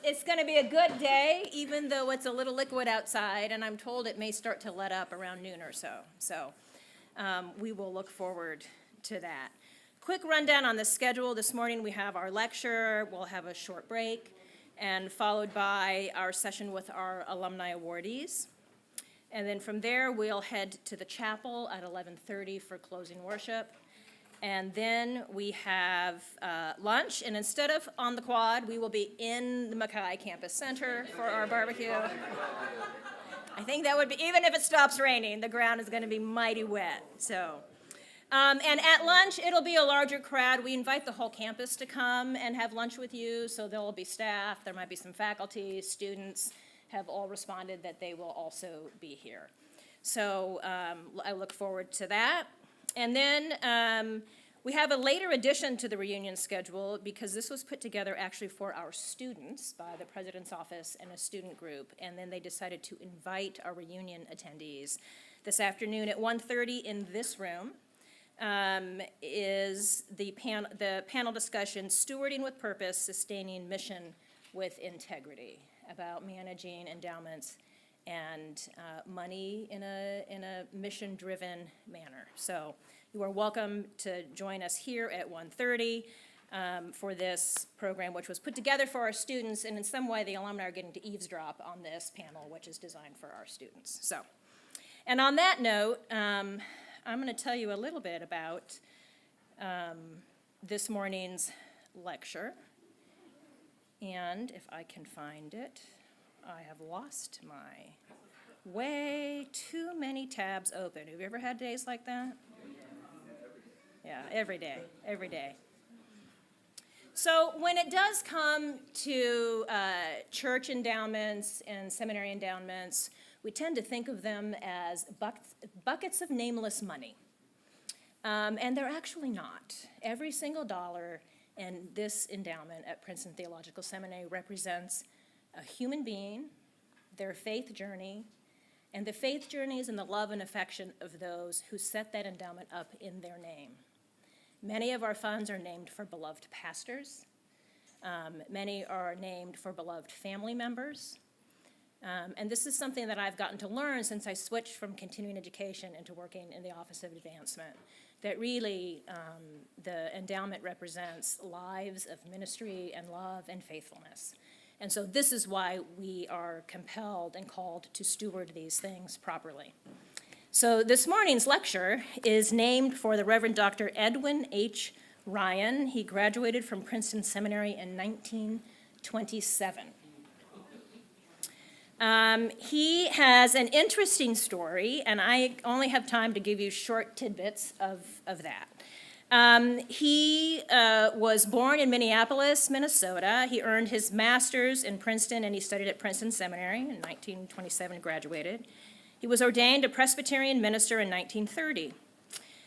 It's going to be a good day, even though it's a little liquid outside, and I'm told it may start to let up around noon or so. So we will look forward to that. Quick rundown on the schedule. This morning we have our lecture. We'll have a short break, and followed by our session with our alumni awardees. And then from there, we'll head to the chapel at 11:30 for closing worship. And then we have lunch, and instead of on the quad, we will be in the Mackay Campus Center for our barbecue. I think that would be, even if it stops raining, the ground is going to be mighty wet. So, and at lunch, it'll be a larger crowd. We invite the whole campus to come and have lunch with you, so there will be staff, there might be some faculty, students have all responded that they will also be here. So I look forward to that. And then we have a later addition to the reunion schedule because this was put together actually for our students by the president's office and a student group, and then they decided to invite our reunion attendees. This afternoon at 1:30 in this room is the panel discussion, Stewarding with Purpose, Sustaining Mission with Integrity, about managing endowments and money in a mission-driven manner. So you are welcome to join us here at 1:30 for this program, which was put together for our students, and in some way the alumni are getting to eavesdrop on this panel, which is designed for our students. So, and on that note, I'm going to tell you a little bit about this morning's lecture, and if I can find it. I have lost my way too many tabs open. Have you ever had days like that? Yeah, every day. So when it does come to church endowments and seminary endowments, we tend to think of them as buckets of nameless money. And they're actually not. Every single dollar in this endowment at Princeton Theological Seminary represents a human being, their faith journey, and the faith journeys and the love and affection of those who set that endowment up in their name. Many of our funds are named for beloved pastors. Many are named for beloved family members. And this is something that I've gotten to learn since I switched from continuing education into working in the Office of Advancement, that really the endowment represents lives of ministry and love and faithfulness. And so this is why we are compelled and called to steward these things properly. So this morning's lecture is named for the Reverend Dr. Edwin H. Rian. He graduated from Princeton Seminary in 1927. He has an interesting story, and I only have time to give you short tidbits of that. He was born in Minneapolis, Minnesota. He earned his master's in Princeton, and he studied at Princeton Seminary. In 1927, graduated. He was ordained a Presbyterian minister in 1930.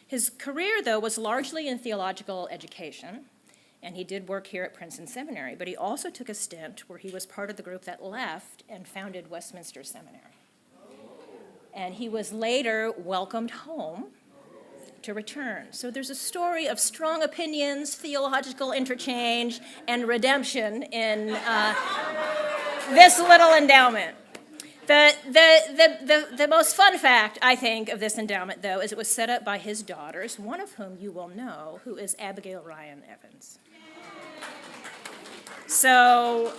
His career, though, was largely in theological education, and he did work here at Princeton Seminary, but he also took a stint where he was part of the group that left and founded Westminster Seminary. And he was later welcomed home to return. So there's a story of strong opinions, theological interchange, and redemption in this little endowment. The most fun fact, I think, of this endowment, though, is it was set up by his daughters, one of whom you will know, who is Abigail Rian Evans. So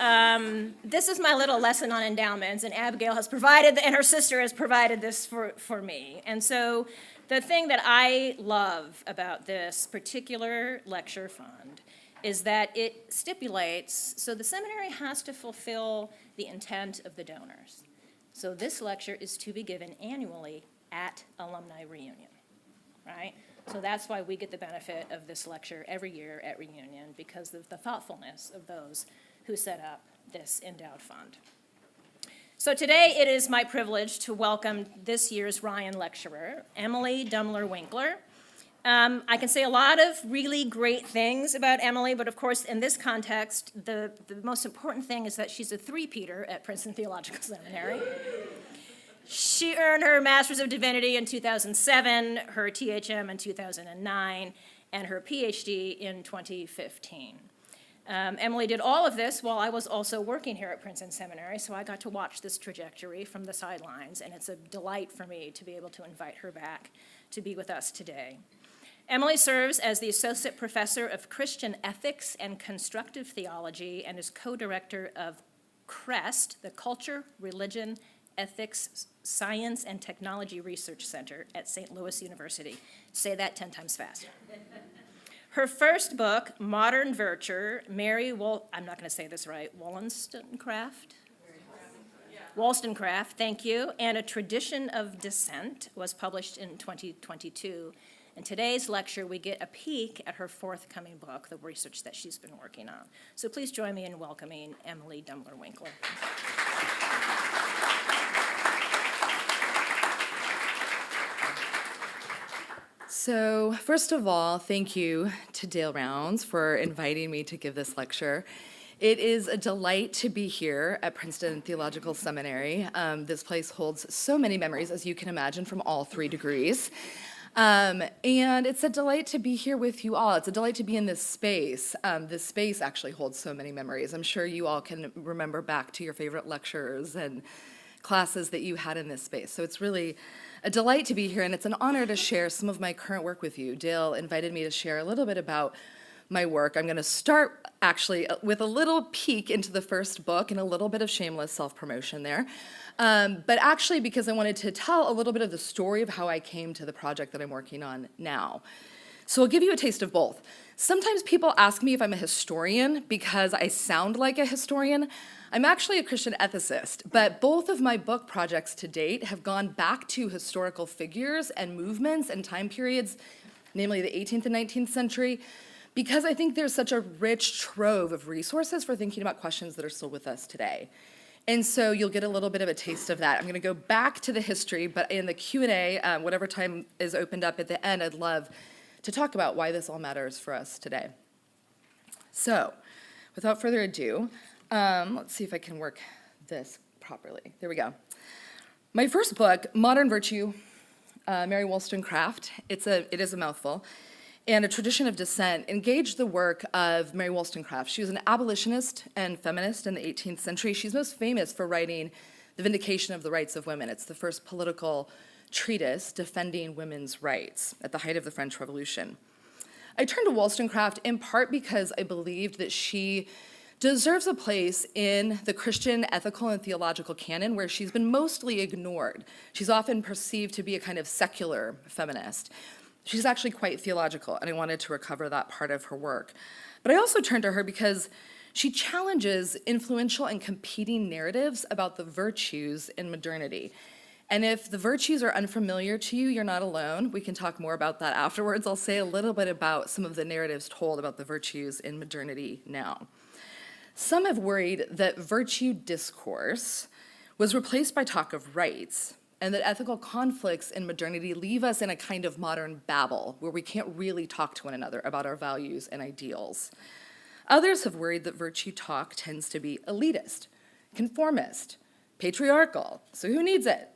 this is my little lesson on endowments, and Abigail has provided, and her sister has provided this for me. And so the thing that I love about this particular lecture fund is that it stipulates, so the seminary has to fulfill the intent of the donors. So this lecture is to be given annually at alumni reunion, right? So that's why we get the benefit of this lecture every year at reunion, because of the thoughtfulness of those who set up this endowed fund. So today it is my privilege to welcome this year's Rian lecturer, Emily Dumler-Winckler. I can say a lot of really great things about Emily, but of course in this context, the most important thing is that she's a three-peater at Princeton Theological Seminary. She earned her Master's of Divinity in 2007, her THM in 2009, and her PhD in 2015. Emily did all of this while I was also working here at Princeton Seminary, so I got to watch this trajectory from the sidelines, and it's a delight for me to be able to invite her back to be with us today. Emily serves as the Associate Professor of Christian Ethics and Constructive Theology and is co-director of CREST, the Culture, Religion, Ethics, Science, and Technology Research Center at St. Louis University. Say that 10 times fast. Her first book, Modern Virtue, I'm not going to say this right, Wollstonecraft, thank you, and A Tradition of Dissent was published in 2022. In today's lecture, we get a peek at her forthcoming book, the research that she's been working on. So please join me in welcoming Emily Dumler-Winckler. So first of all, thank you to Dale Rounds for inviting me to give this lecture. It is a delight to be here at Princeton Theological Seminary. This place holds so many memories, as you can imagine, from all 3 degrees. And it's a delight to be here with you all. It's a delight to be in this space. This space actually holds so many memories. I'm sure you all can remember back to your favorite lectures and classes that you had in this space. So it's really a delight to be here, and it's an honor to share some of my current work with you. Dale invited me to share a little bit about my work. I'm going to start actually with a little peek into the first book and a little bit of shameless self-promotion there. But actually because I wanted to tell a little bit of the story of how I came to the project that I'm working on now. So I'll give you a taste of both. Sometimes people ask me if I'm a historian because I sound like a historian. I'm actually a Christian ethicist, but both of my book projects to date have gone back to historical figures and movements and time periods, namely the 18th and 19th century, because I think there's such a rich trove of resources for thinking about questions that are still with us today. And so you'll get a little bit of a taste of that. I'm going to go back to the history, but in the Q&A, whatever time is opened up at the end, I'd love to talk about why this all matters for us today. So, without further ado, let's see if I can work this properly. There we go. My first book, Modern Virtue, Mary Wollstonecraft, it is a mouthful, and A Tradition of Dissent, engaged the work of Mary Wollstonecraft. She was an abolitionist and feminist in the 18th century. She's most famous for writing The Vindication of the Rights of Women. It's the first political treatise defending women's rights at the height of the French Revolution. I turned to Wollstonecraft in part because I believed that she deserves a place in the Christian ethical and theological canon where she's been mostly ignored. She's often perceived to be a kind of secular feminist. She's actually quite theological, and I wanted to recover that part of her work. But I also turned to her because she challenges influential and competing narratives about the virtues in modernity. And if the virtues are unfamiliar to you, you're not alone. We can talk more about that afterwards. I'll say a little bit about some of the narratives told about the virtues in modernity now. Some have worried that virtue discourse was replaced by talk of rights, and that ethical conflicts in modernity leave us in a kind of modern babel where we can't really talk to one another about our values and ideals. Others have worried that virtue talk tends to be elitist, conformist, patriarchal, so who needs it?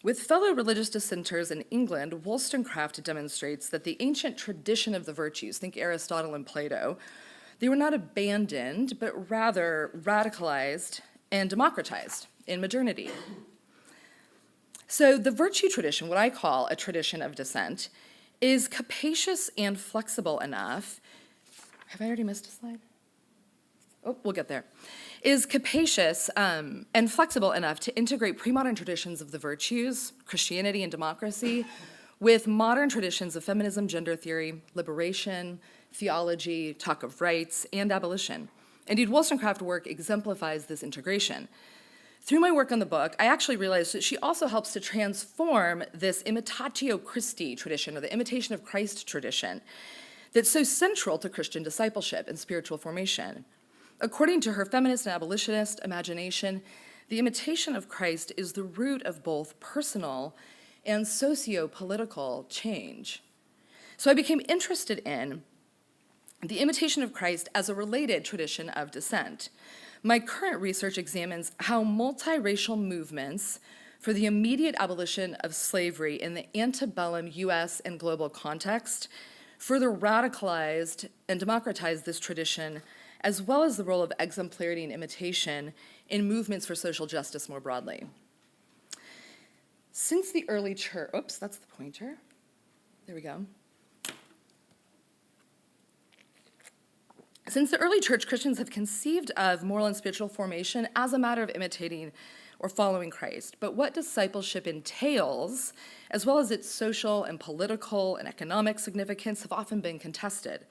With fellow religious dissenters in England, Wollstonecraft demonstrates that the ancient tradition of the virtues, think Aristotle and Plato, they were not abandoned, but rather radicalized and democratized in modernity. So the virtue tradition, what I call a tradition of dissent, is capacious and flexible enough. Have I already missed a slide? Oh, we'll get there. Is capacious and flexible enough to integrate pre-modern traditions of the virtues, Christianity and democracy, with modern traditions of feminism, gender theory, liberation, theology, talk of rights, and abolition. Indeed, Wollstonecraft work exemplifies this integration. Through my work on the book, I actually realized that she also helps to transform this imitatio Christi tradition, or the imitation of Christ tradition, that's so central to Christian discipleship and spiritual formation. According to her feminist and abolitionist imagination, the imitation of Christ is the root of both personal and socio-political change. So I became interested in the imitation of Christ as a related tradition of dissent. My current research examines how multiracial movements for the immediate abolition of slavery in the antebellum US and global context further radicalized and democratized this tradition as well as the role of exemplarity and imitation in movements for social justice more broadly. Since the early church, oops, that's the pointer. There we go. Since the early church, Christians have conceived of moral and spiritual formation as a matter of imitating or following Christ. But what discipleship entails, as well as its social and political and economic significance, have often been contested.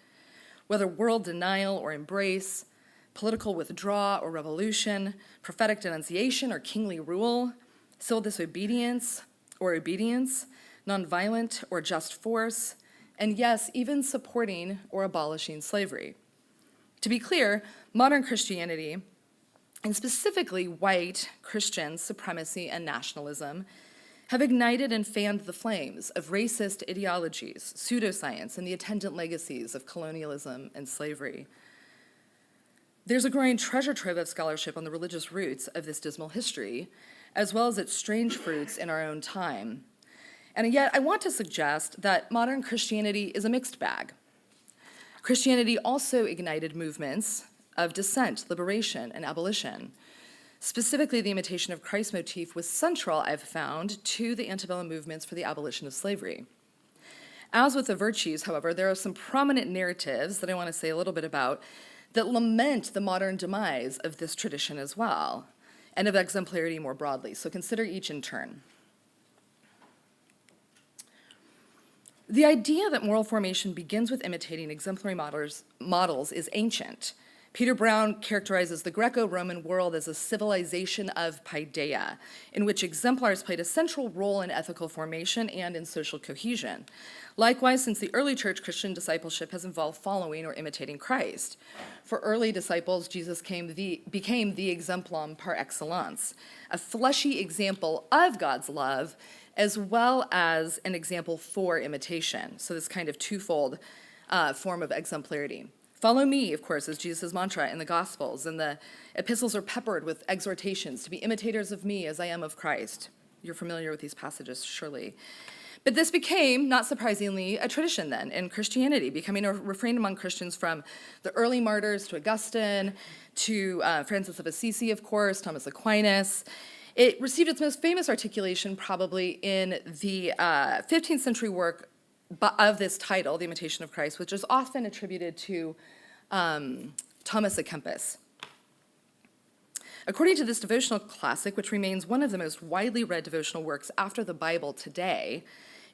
Whether world denial or embrace, political withdrawal or revolution, prophetic denunciation or kingly rule, civil disobedience or obedience, nonviolent or just force, and yes, even supporting or abolishing slavery. To be clear, modern Christianity, and specifically white Christian supremacy and nationalism, have ignited and fanned the flames of racist ideologies, pseudoscience, and the attendant legacies of colonialism and slavery. There's a growing treasure trove of scholarship on the religious roots of this dismal history, as well as its strange fruits in our own time. And yet, I want to suggest that modern Christianity is a mixed bag. Christianity also ignited movements of dissent, liberation, and abolition. Specifically, the imitation of Christ motif was central, I've found, to the antebellum movements for the abolition of slavery. As with the virtues, however, there are some prominent narratives that I want to say a little bit about that lament the modern demise of this tradition as well, and of exemplarity more broadly. So consider each in turn. The idea that moral formation begins with imitating exemplary models is ancient. Peter Brown characterizes the Greco-Roman world as a civilization of paideia, in which exemplars played a central role in ethical formation and in social cohesion. Likewise, since the early church, Christian discipleship has involved following or imitating Christ. For early disciples, Jesus became the exemplum par excellence, a fleshy example of God's love, as well as an example for imitation. So this kind of twofold form of exemplarity. Follow me, of course, is Jesus' mantra in the Gospels, and the epistles are peppered with exhortations to be imitators of me as I am of Christ. You're familiar with these passages, surely. But this became, not surprisingly, a tradition then in Christianity, becoming a refrain among Christians from the early martyrs to Augustine, to Francis of Assisi, of course, Thomas Aquinas. It received its most famous articulation probably in the 15th century work of this title, The Imitation of Christ, which is often attributed to Thomas à Kempis. According to this devotional classic, which remains one of the most widely read devotional works after the Bible today,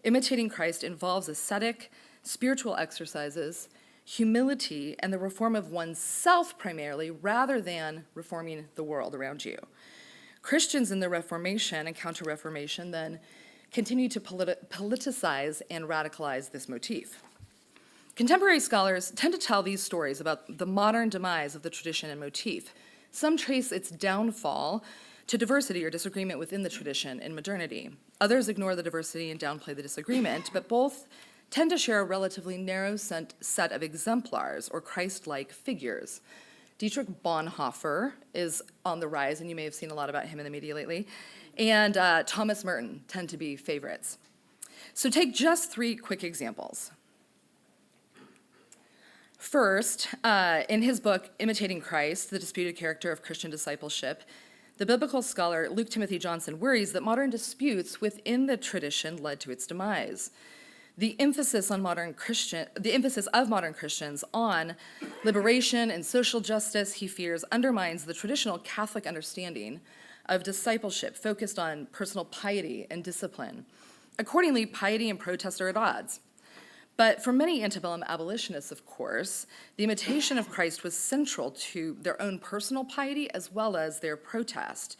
imitating Christ involves ascetic, spiritual exercises, humility, and the reform of oneself primarily, rather than reforming the world around you. Christians in the Reformation and Counter-Reformation then continue to politicize and radicalize this motif. Contemporary scholars tend to tell these stories about the modern demise of the tradition and motif. Some trace its downfall to diversity or disagreement within the tradition in modernity. Others ignore the diversity and downplay the disagreement, but both tend to share a relatively narrow set of exemplars or Christ-like figures. Dietrich Bonhoeffer is on the rise, and you may have seen a lot about him in the media lately, and Thomas Merton tend to be favorites. So take just 3 quick examples. First, in his book, Imitating Christ, The Disputed Character of Christian Discipleship, the biblical scholar Luke Timothy Johnson worries that modern disputes within the tradition led to its demise. The emphasis of modern Christians on liberation and social justice, he fears, undermines the traditional Catholic understanding of discipleship focused on personal piety and discipline. Accordingly, piety and protest are at odds. But for many antebellum abolitionists, of course, the imitation of Christ was central to their own personal piety as well as their protest.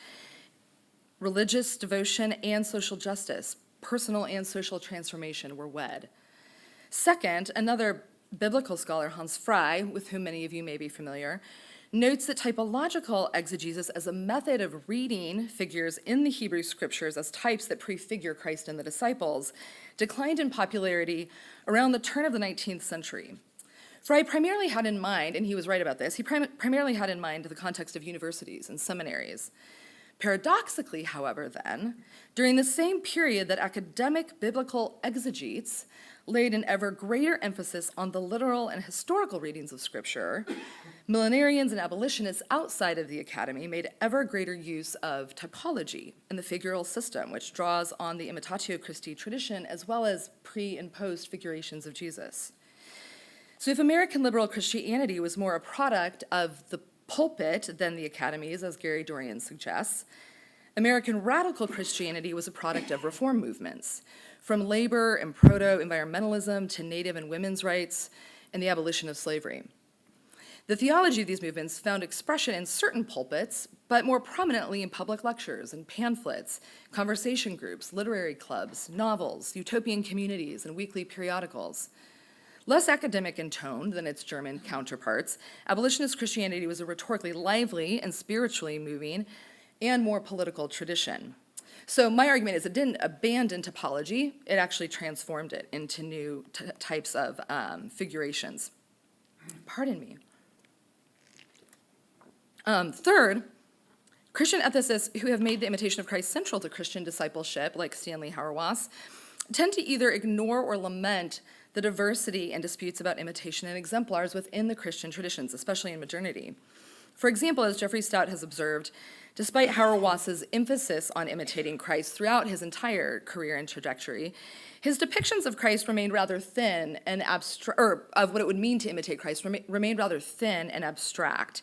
Religious devotion and social justice, personal and social transformation were wed. Second, another biblical scholar, Hans Frey, with whom many of you may be familiar, notes that typological exegesis as a method of reading figures in the Hebrew scriptures as types that prefigure Christ and the disciples declined in popularity around the turn of the 19th century. Frey primarily had in mind, and he was right about this, he primarily had in mind the context of universities and seminaries. Paradoxically, however, then, during the same period that academic biblical exegetes laid an ever greater emphasis on the literal and historical readings of Scripture, millenarians and abolitionists outside of the academy made ever greater use of typology and the figural system, which draws on the imitatio Christi tradition as well as pre- and post-figurations of Jesus. So if American liberal Christianity was more a product of the pulpit than the academies, as Gary Dorian suggests, American radical Christianity was a product of reform movements, from labor and proto-environmentalism to native and women's rights and the abolition of slavery. The theology of these movements found expression in certain pulpits, but more prominently in public lectures and pamphlets, conversation groups, literary clubs, novels, utopian communities, and weekly periodicals. Less academic in tone than its German counterparts, abolitionist Christianity was a rhetorically lively and spiritually moving and more political tradition. So my argument is it didn't abandon typology, it actually transformed it into new types of figurations. Pardon me. Third, Christian ethicists who have made the imitation of Christ central to Christian discipleship, like Stanley Hauerwas, tend to either ignore or lament the diversity and disputes about imitation and exemplars within the Christian traditions, especially in modernity. For example, as Jeffrey Stout has observed, despite Hauerwas's emphasis on imitating Christ throughout his entire career and trajectory, his depictions of Christ remained rather thin and abstract, or of what it would mean to imitate Christ remained rather thin and abstract,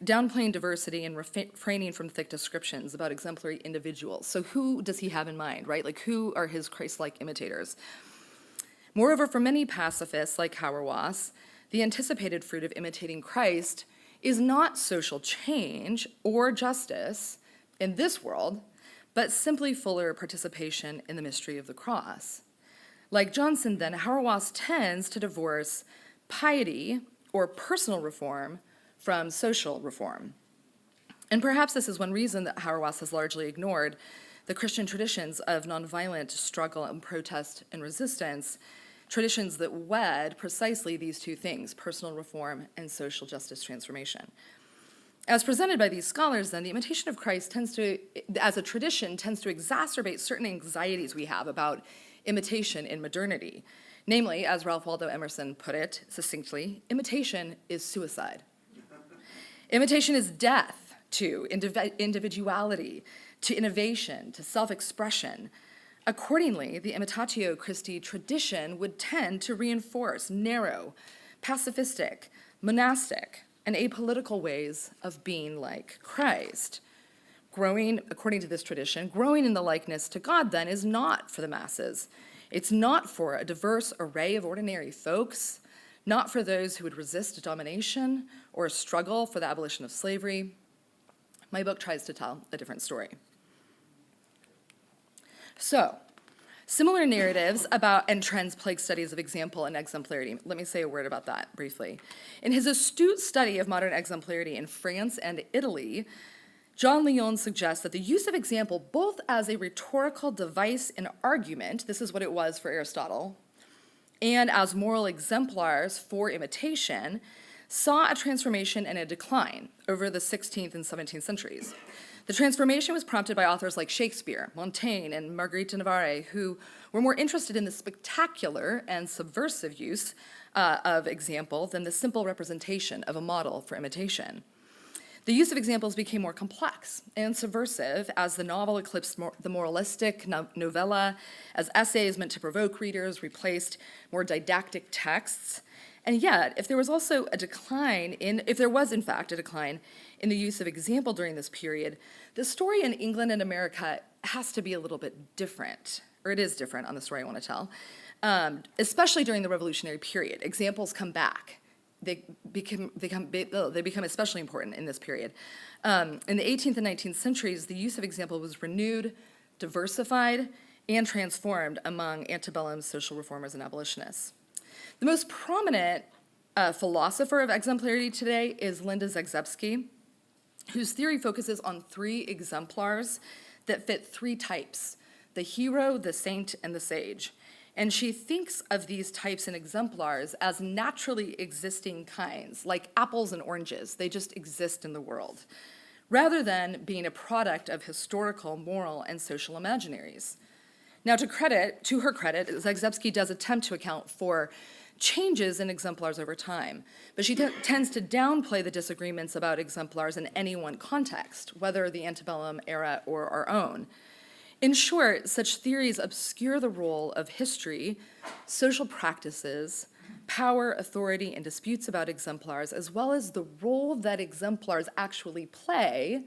downplaying diversity and refraining from thick descriptions about exemplary individuals. So who does he have in mind, right? Like, who are his Christ-like imitators? Moreover, for many pacifists like Hauerwas, the anticipated fruit of imitating Christ is not social change or justice in this world, but simply fuller participation in the mystery of the cross. Like Johnson, then, Hauerwas tends to divorce piety or personal reform from social reform. And perhaps this is one reason that Hauerwas has largely ignored the Christian traditions of nonviolent struggle and protest and resistance, traditions that wed precisely these two things, personal reform and social justice transformation. As presented by these scholars, then, the imitation of Christ tends to, as a tradition, tends to exacerbate certain anxieties we have about imitation in modernity. Namely, as Ralph Waldo Emerson put it succinctly, imitation is suicide. Imitation is death to individuality, to innovation, to self-expression. Accordingly, the imitatio Christi tradition would tend to reinforce narrow, pacifistic, monastic, and apolitical ways of being like Christ. Growing, according to this tradition, growing in the likeness to God, then, is not for the masses. It's not for a diverse array of ordinary folks, not for those who would resist domination or struggle for the abolition of slavery. My book tries to tell a different story. So, similar narratives about and trends plague studies of example and exemplarity. Let me say a word about that briefly. In his astute study of modern exemplarity in France and Italy, John Lyon suggests that the use of example, both as a rhetorical device in argument, this is what it was for Aristotle, and as moral exemplars for imitation, saw a transformation and a decline over the 16th and 17th centuries. The transformation was prompted by authors like Shakespeare, Montaigne, and Marguerite de Navarre, who were more interested in the spectacular and subversive use of example than the simple representation of a model for imitation. The use of examples became more complex and subversive as the novel eclipsed the moralistic novella, as essays meant to provoke readers replaced more didactic texts. And yet, if there was in fact a decline in the use of example during this period, the story in England and America has to be a little bit different, or it is different on the story I want to tell, especially during the Revolutionary period. Examples come back. They become especially important in this period. In the 18th and 19th centuries, the use of example was renewed, diversified, and transformed among antebellum social reformers and abolitionists. The most prominent philosopher of exemplarity today is Linda Zagzebski, whose theory focuses on three exemplars that fit three types: the hero, the saint, and the sage. And she thinks of these types and exemplars as naturally existing kinds, like apples and oranges. They just exist in the world, rather than being a product of historical, moral, and social imaginaries. Now, to her credit, Zagzebski does attempt to account for changes in exemplars over time, but she tends to downplay the disagreements about exemplars in any one context, whether the antebellum era or our own. In short, such theories obscure the role of history, social practices, power, authority, and disputes about exemplars, as well as the role that exemplars actually play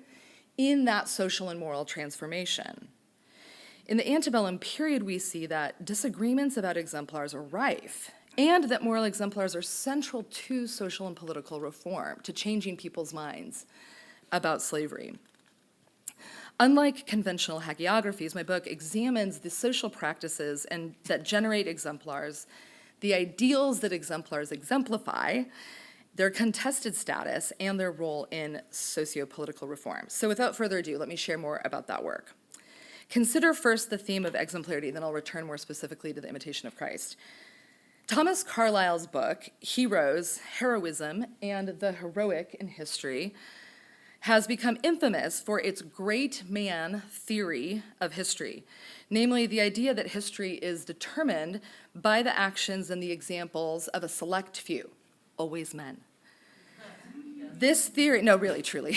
in that social and moral transformation. In the antebellum period, we see that disagreements about exemplars are rife, and that moral exemplars are central to social and political reform, to changing people's minds about slavery. Unlike conventional hagiographies, my book examines the social practices that generate exemplars, the ideals that exemplars exemplify, their contested status, and their role in socio-political reform. So without further ado, let me share more about that work. Consider first the theme of exemplarity, then I'll return more specifically to the imitation of Christ. Thomas Carlyle's book, Heroes, Heroism, and the Heroic in History, has become infamous for its great man theory of history, namely the idea that history is determined by the actions and the examples of a select few, always men. This theory, no, really, truly,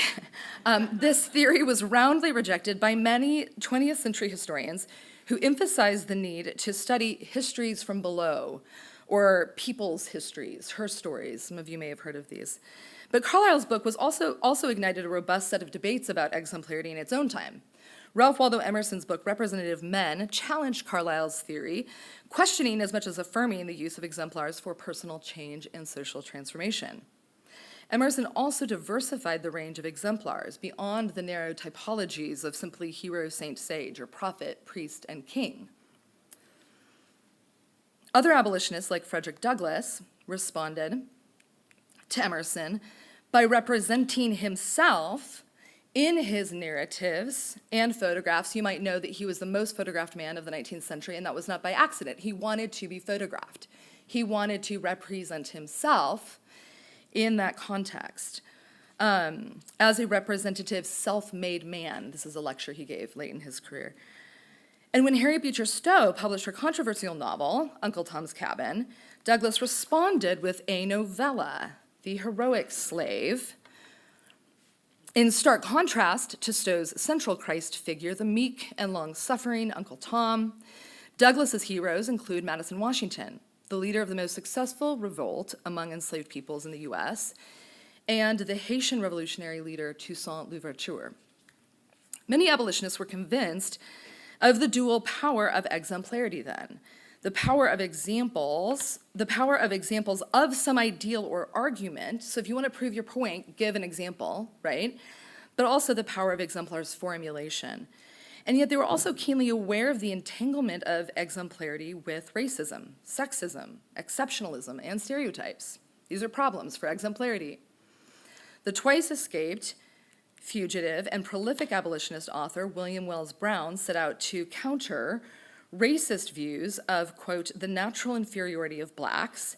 this theory was roundly rejected by many 20th century historians who emphasized the need to study histories from below, or people's histories, her stories. Some of you may have heard of these. But Carlyle's book was also ignited a robust set of debates about exemplarity in its own time. Ralph Waldo Emerson's book, Representative Men, challenged Carlyle's theory, questioning as much as affirming the use of exemplars for personal change and social transformation. Emerson also diversified the range of exemplars beyond the narrow typologies of simply hero, saint, sage, or prophet, priest, and king. Other abolitionists, like Frederick Douglass, responded to Emerson by representing himself in his narratives and photographs. You might know that he was the most photographed man of the 19th century, and that was not by accident. He wanted to be photographed. He wanted to represent himself in that context as a representative, self-made man. This is a lecture he gave late in his career. And when Harriet Beecher Stowe published her controversial novel, Uncle Tom's Cabin, Douglass responded with a novella, The Heroic Slave. In stark contrast to Stowe's central Christ figure, the meek and long-suffering Uncle Tom, Douglass's heroes include Madison Washington, the leader of the most successful revolt among enslaved peoples in the US, and the Haitian revolutionary leader Toussaint Louverture. Many abolitionists were convinced of the dual power of exemplarity then, the power of examples of some ideal or argument. So if you want to prove your point, give an example, right? But also the power of exemplars for emulation. And yet they were also keenly aware of the entanglement of exemplarity with racism, sexism, exceptionalism, and stereotypes. These are problems for exemplarity. The twice escaped, fugitive, and prolific abolitionist author William Wells Brown set out to counter racist views of, quote, the natural inferiority of blacks,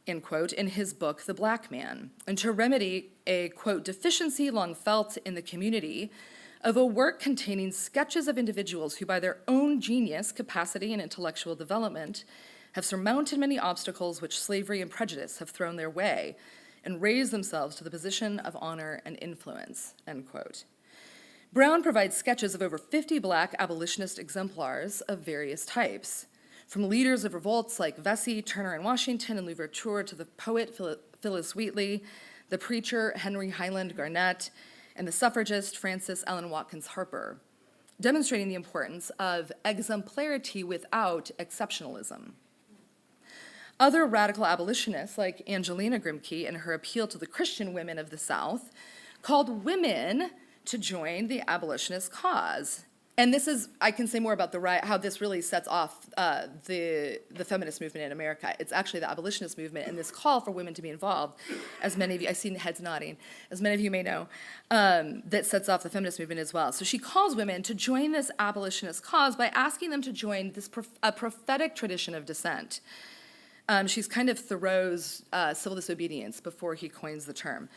end quote, in his book, The Black Man, and to remedy a, quote, deficiency long felt in the community of a work containing sketches of individuals who by their own genius, capacity, and intellectual development have surmounted many obstacles which slavery and prejudice have thrown their way and raised themselves to the position of honor and influence, end quote. Brown provides sketches of over 50 black abolitionist exemplars of various types, from leaders of revolts like Vesey, Turner, and Washington, and Louverture, to the poet Phyllis Wheatley, the preacher Henry Highland Garnett, and the suffragist Frances Ellen Watkins Harper, demonstrating the importance of exemplarity without exceptionalism. Other radical abolitionists, like Angelina Grimke in her appeal to the Christian women of the South, called women to join the abolitionist cause. And this is, I can say more about how this really sets off the feminist movement in America. It's actually the abolitionist movement and this call for women to be involved, as many of you, I see heads nodding, as many of you may know, that sets off the feminist movement as well. So she calls women to join this abolitionist cause by asking them to join this a prophetic tradition of dissent. She's kind of Thoreau's civil disobedience before he coins the term.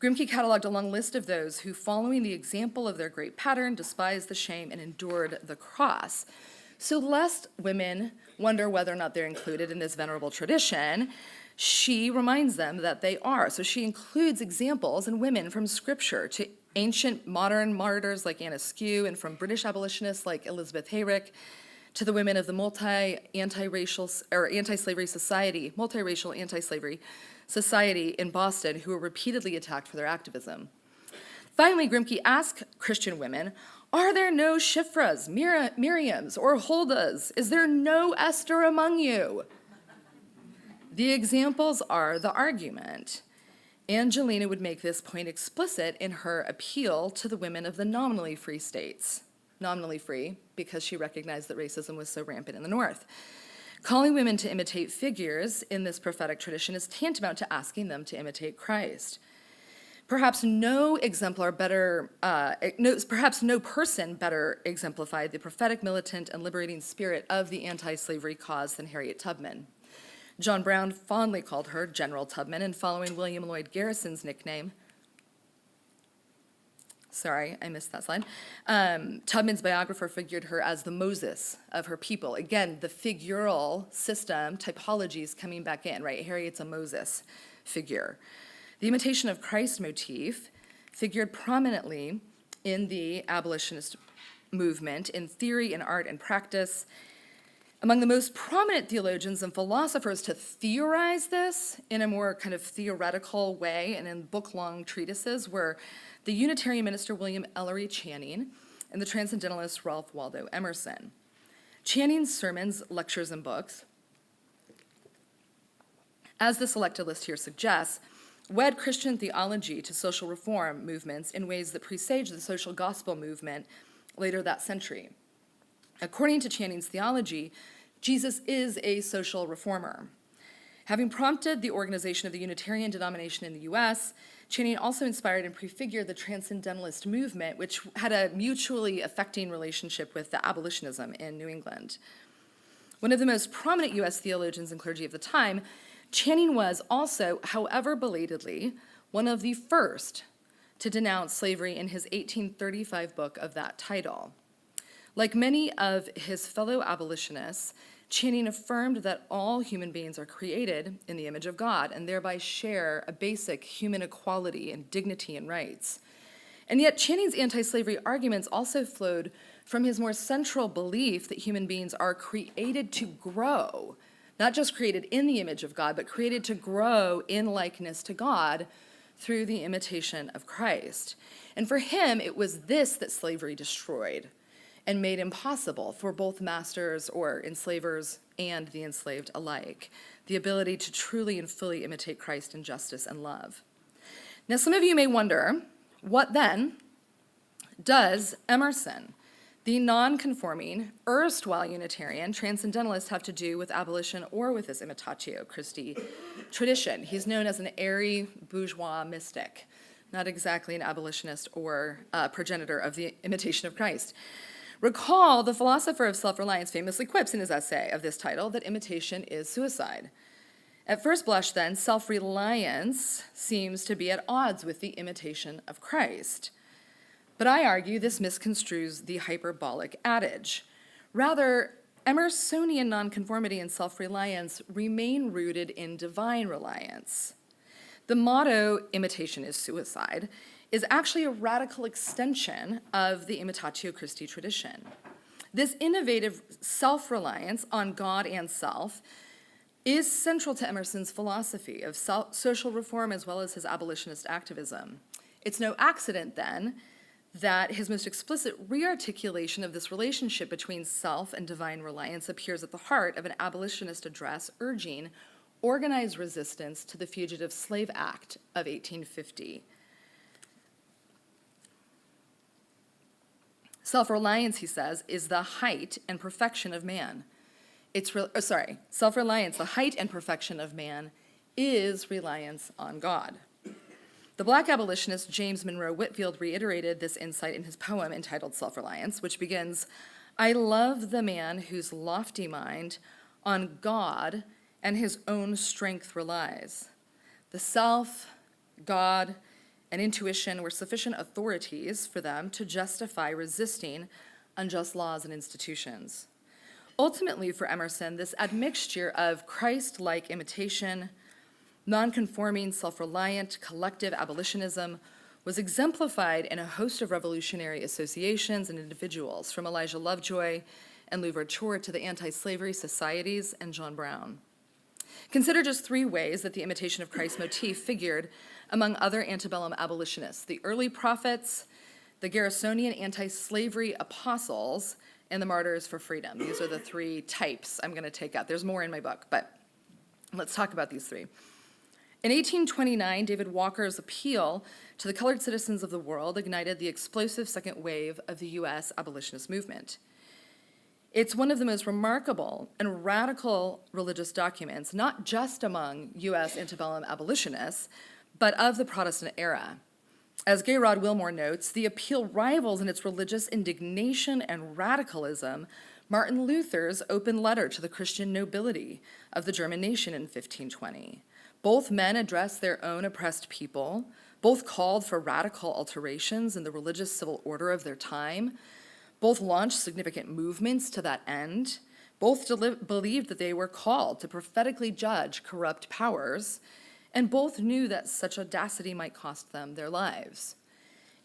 Grimke cataloged a long list of those who, following the example of their great pattern, despised the shame and endured the cross. So lest women wonder whether or not they're included in this venerable tradition, she reminds them that they are. So she includes examples and women from Scripture to ancient modern martyrs like Anna Skew and from British abolitionists like Elizabeth Hayrick to the women of the multiracial anti-slavery society in Boston who were repeatedly attacked for their activism. Finally, Grimke asked Christian women, are there no Shifras, Miriams, or Huldas? Is there no Esther among you? The examples are the argument. Angelina would make this point explicit in her appeal to the women of the nominally free states. Nominally free because she recognized that racism was so rampant in the North. Calling women to imitate figures in this prophetic tradition is tantamount to asking them to imitate Christ. Perhaps no person better exemplified the prophetic, militant, and liberating spirit of the anti-slavery cause than Harriet Tubman. John Brown fondly called her General Tubman, and following William Lloyd Garrison's nickname, sorry, I missed that slide, Tubman's biographer figured her as the Moses of her people. Again, the figural system, typologies coming back in, right? Harriet's a Moses figure. The imitation of Christ motif figured prominently in the abolitionist movement in theory and art and practice. Among the most prominent theologians and philosophers to theorize this in a more kind of theoretical way and in book-long treatises were the Unitarian minister William Ellery Channing and the Transcendentalist Ralph Waldo Emerson. Channing's sermons, lectures, and books, as the selected list here suggests, wed Christian theology to social reform movements in ways that presaged the social gospel movement later that century. According to Channing's theology, Jesus is a social reformer. Having prompted the organization of the Unitarian denomination in the US, Channing also inspired and prefigured the Transcendentalist movement, which had a mutually affecting relationship with the abolitionism in New England. One of the most prominent US theologians and clergy of the time, Channing was also, however belatedly, one of the first to denounce slavery in his 1835 book of that title. Like many of his fellow abolitionists, Channing affirmed that all human beings are created in the image of God and thereby share a basic human equality and dignity and rights. And yet Channing's anti-slavery arguments also flowed from his more central belief that human beings are created to grow, not just created in the image of God, but created to grow in likeness to God through the imitation of Christ. And for him, it was this that slavery destroyed and made impossible for both masters or enslavers and the enslaved alike, the ability to truly and fully imitate Christ in justice and love. Now, some of you may wonder, what then does Emerson, the non-conforming, erstwhile Unitarian transcendentalist, have to do with abolition or with this imitatio Christi tradition? He's known as an airy bourgeois mystic, not exactly an abolitionist or progenitor of the imitation of Christ. Recall, the philosopher of self-reliance famously quips in his essay of this title that imitation is suicide. At first blush, then, self-reliance seems to be at odds with the imitation of Christ. But I argue this misconstrues the hyperbolic adage. Rather, Emersonian nonconformity and self-reliance remain rooted in divine reliance. The motto, imitation is suicide, is actually a radical extension of the imitatio Christi tradition. This innovative self-reliance on God and self is central to Emerson's philosophy of social reform as well as his abolitionist activism. It's no accident, then, that his most explicit re-articulation of this relationship between self and divine reliance appears at the heart of an abolitionist address urging organized resistance to the Fugitive Slave Act of 1850. Self-reliance, he says, is the height and perfection of man. Self-reliance, the height and perfection of man, is reliance on God. The Black abolitionist James Monroe Whitfield reiterated this insight in his poem entitled Self-Reliance, which begins, I love the man whose lofty mind on God and his own strength relies. The self, God, and intuition were sufficient authorities for them to justify resisting unjust laws and institutions. Ultimately, for Emerson, this admixture of Christ-like imitation, non-conforming, self-reliant, collective abolitionism was exemplified in a host of revolutionary associations and individuals, from Elijah Lovejoy and Lou Verchor to the anti-slavery societies and John Brown. Consider just 3 ways that the imitation of Christ motif figured among other antebellum abolitionists: the early prophets, the Garrisonian anti-slavery apostles, and the martyrs for freedom. These are the 3 types I'm going to take out. There's more in my book, but let's talk about these 3. In 1829, David Walker's appeal to the colored citizens of the world ignited the explosive second wave of the U.S. abolitionist movement. It's one of the most remarkable and radical religious documents, not just among U.S. antebellum abolitionists, but of the Protestant era. As Gay Rod Wilmore notes, the appeal rivals in its religious indignation and radicalism Martin Luther's open letter to the Christian nobility of the German nation in 1520. Both men addressed their own oppressed people. Both called for radical alterations in the religious civil order of their time. Both launched significant movements to that end. Both believed that they were called to prophetically judge corrupt powers, and both knew that such audacity might cost them their lives.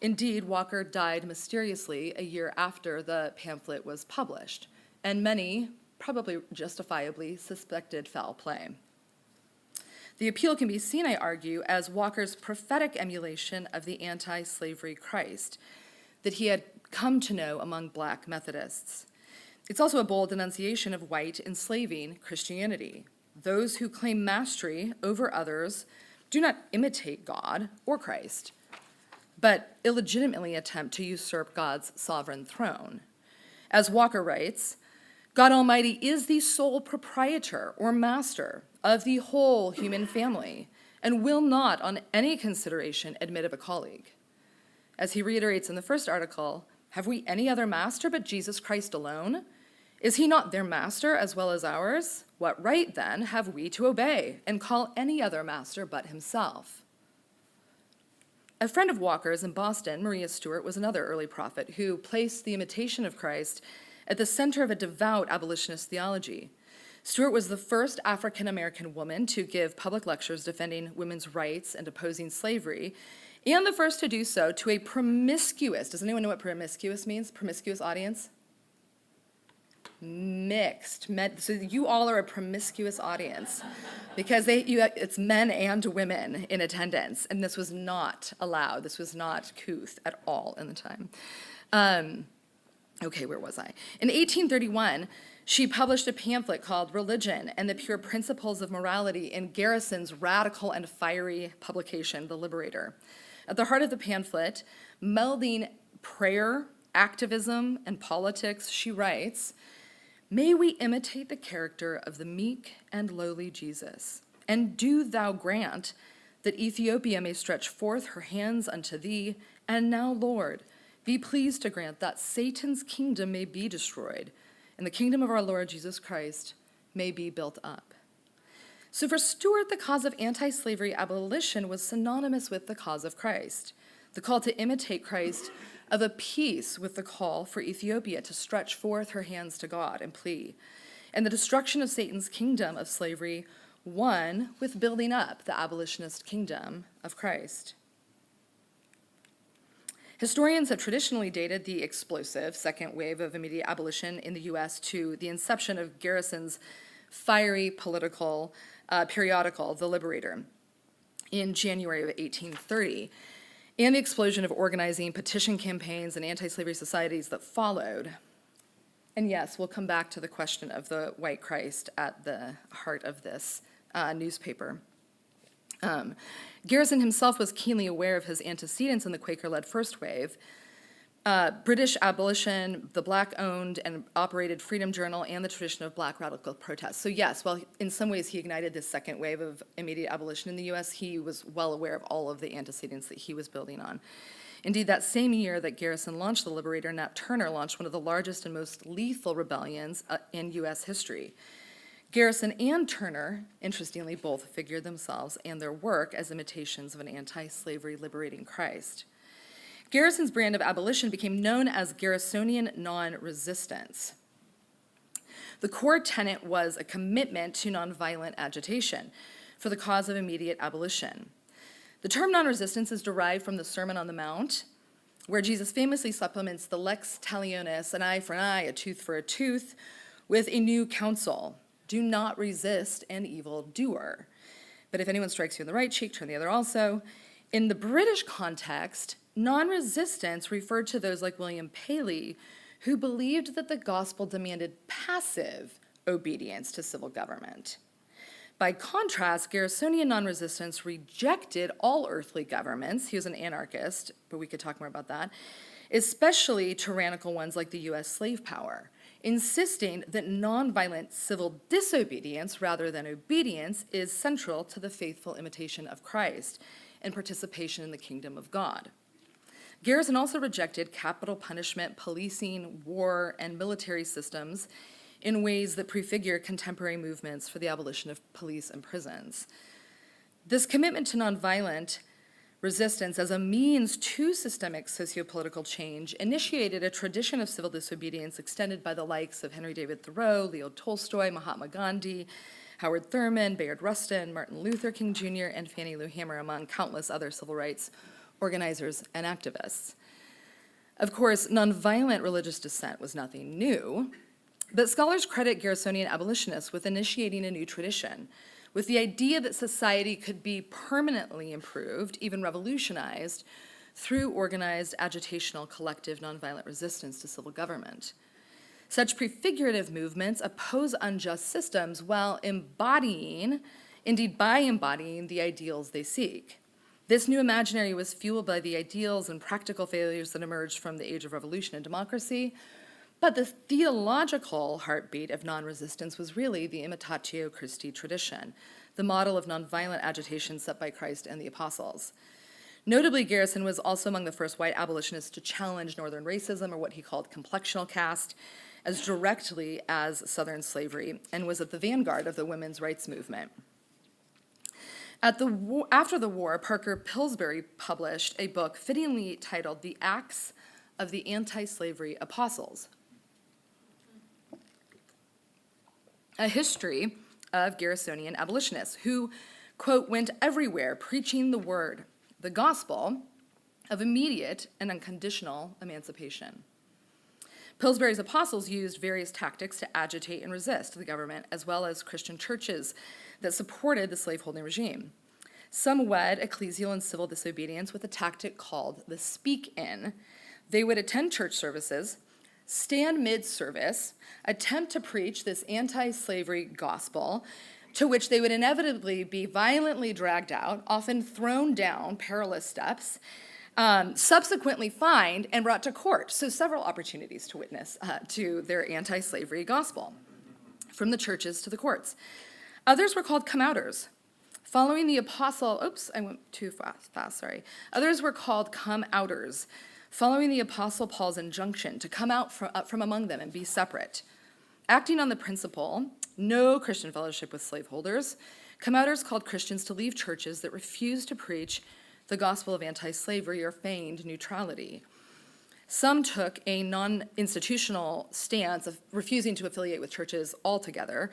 Indeed, Walker died mysteriously a year after the pamphlet was published, and many, probably justifiably, suspected foul play. The appeal can be seen, I argue, as Walker's prophetic emulation of the anti-slavery Christ that he had come to know among Black Methodists. It's also a bold denunciation of white enslaving Christianity. Those who claim mastery over others do not imitate God or Christ, but illegitimately attempt to usurp God's sovereign throne. As Walker writes, God Almighty is the sole proprietor or master of the whole human family and will not, on any consideration, admit of a colleague. As he reiterates in the first article, have we any other master but Jesus Christ alone? Is he not their master as well as ours? What right, then, have we to obey and call any other master but himself? A friend of Walker's in Boston, Maria Stewart, was another early prophet who placed the imitation of Christ at the center of a devout abolitionist theology. Stewart was the first African-American woman to give public lectures defending women's rights and opposing slavery, and the first to do so to a promiscuous, does anyone know what promiscuous means? Promiscuous audience? Mixed. So you all are a promiscuous audience because it's men and women in attendance, and this was not allowed. This was not couth at all in the time. Okay, where was I? In 1831, she published a pamphlet called Religion and the Pure Principles of Morality in Garrison's radical and fiery publication, The Liberator. At the heart of the pamphlet, melding prayer, activism, and politics, she writes, "May we imitate the character of the meek and lowly Jesus, and do thou grant that Ethiopia may stretch forth her hands unto thee, and now, Lord, be pleased to grant that Satan's kingdom may be destroyed, and the kingdom of our Lord Jesus Christ may be built up." So for Stewart, the cause of anti-slavery abolition was synonymous with the cause of Christ, the call to imitate Christ of a piece with the call for Ethiopia to stretch forth her hands to God and plea, and the destruction of Satan's kingdom of slavery, one with building up the abolitionist kingdom of Christ. Historians have traditionally dated the explosive second wave of immediate abolition in the U.S. to the inception of Garrison's fiery political periodical, The Liberator, in January of 1830, and the explosion of organizing petition campaigns and anti-slavery societies that followed. And yes, we'll come back to the question of the white Christ at the heart of this newspaper. Garrison himself was keenly aware of his antecedents in the Quaker-led first wave. British abolition, the Black-owned and operated Freedom Journal, and the tradition of Black radical protest. So yes, while in some ways he ignited this second wave of immediate abolition in the U.S., he was well aware of all of the antecedents that he was building on. Indeed, that same year that Garrison launched The Liberator, Nat Turner launched one of the largest and most lethal rebellions in U.S. history. Garrison and Turner, interestingly, both figured themselves and their work as imitations of an anti-slavery liberating Christ. Garrison's brand of abolition became known as Garrisonian non-resistance. The core tenet was a commitment to nonviolent agitation for the cause of immediate abolition. The term non-resistance is derived from the Sermon on the Mount, where Jesus famously supplements the lex talionis, an eye for an eye, a tooth for a tooth, with a new counsel: do not resist an evildoer. But if anyone strikes you on the right cheek, turn the other also. In the British context, non-resistance referred to those like William Paley, who believed that the gospel demanded passive obedience to civil government. By contrast, Garrisonian non-resistance rejected all earthly governments. He was an anarchist, but we could talk more about that, especially tyrannical ones like the US slave power, insisting that nonviolent civil disobedience rather than obedience is central to the faithful imitation of Christ and participation in the kingdom of God. Garrison also rejected capital punishment, policing, war, and military systems in ways that prefigure contemporary movements for the abolition of police and prisons. This commitment to nonviolent resistance as a means to systemic sociopolitical change initiated a tradition of civil disobedience extended by the likes of Henry David Thoreau, Leo Tolstoy, Mahatma Gandhi, Howard Thurman, Bayard Rustin, Martin Luther King Jr., and Fannie Lou Hamer, among countless other civil rights organizers and activists. Of course, nonviolent religious dissent was nothing new, but scholars credit Garrisonian abolitionists with initiating a new tradition, with the idea that society could be permanently improved, even revolutionized, through organized, agitational, collective, nonviolent resistance to civil government. Such prefigurative movements oppose unjust systems while embodying, indeed by embodying, the ideals they seek. This new imaginary was fueled by the ideals and practical failures that emerged from the age of revolution and democracy, but the theological heartbeat of non-resistance was really the Imitatio Christi tradition, the model of nonviolent agitation set by Christ and the apostles. Notably, Garrison was also among the first white abolitionists to challenge Northern racism, or what he called complexional caste, as directly as Southern slavery, and was at the vanguard of the women's rights movement. After the war, Parker Pillsbury published a book fittingly titled The Acts of the Anti-Slavery Apostles, a history of Garrisonian abolitionists who, quote, went everywhere preaching the word, the gospel of immediate and unconditional emancipation. Pillsbury's apostles used various tactics to agitate and resist the government, as well as Christian churches that supported the slaveholding regime. Some wed ecclesial and civil disobedience with a tactic called the speak-in. They would attend church services, stand mid-service, attempt to preach this anti-slavery gospel, to which they would inevitably be violently dragged out, often thrown down perilous steps, subsequently fined and brought to court. So several opportunities to witness to their anti-slavery gospel, from the churches to the courts. Others were called come-outers. Following the apostle, I went too fast, sorry. Others were called come-outers, following the Apostle Paul's injunction to come out from among them and be separate. Acting on the principle, no Christian fellowship with slaveholders, come-outers called Christians to leave churches that refused to preach the gospel of anti-slavery or feigned neutrality. Some took a non-institutional stance of refusing to affiliate with churches altogether.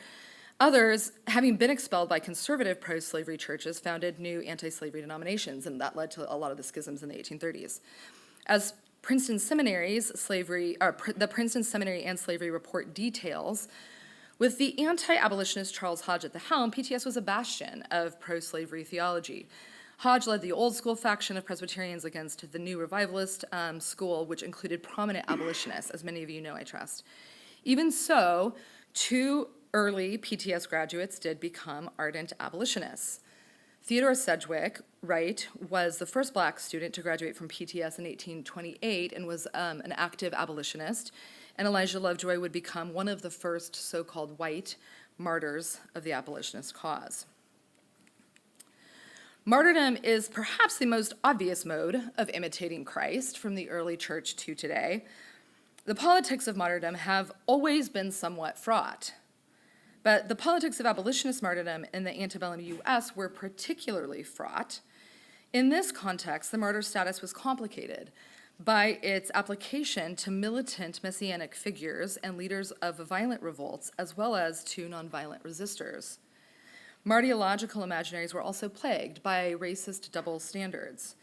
Others, having been expelled by conservative pro-slavery churches, founded new anti-slavery denominations, and that led to a lot of the schisms in the 1830s. As Princeton Seminary's the Princeton Seminary and Slavery Report details, with the anti-abolitionist Charles Hodge at the helm, PTS was a bastion of pro-slavery theology. Hodge led the old school faction of Presbyterians against the new revivalist school, which included prominent abolitionists, as many of you know, I trust. Even so, two early PTS graduates did become ardent abolitionists. Theodore Sedgwick Wright was the first black student to graduate from PTS in 1828 and was an active abolitionist, and Elijah Lovejoy would become one of the first so-called white martyrs of the abolitionist cause. Martyrdom is perhaps the most obvious mode of imitating Christ from the early church to today. The politics of martyrdom have always been somewhat fraught. But the politics of abolitionist martyrdom in the antebellum U.S. were particularly fraught. In this context, the martyr status was complicated by its application to militant messianic figures and leaders of violent revolts, as well as to nonviolent resistors. Martyrological imaginaries were also plagued by racist double standards.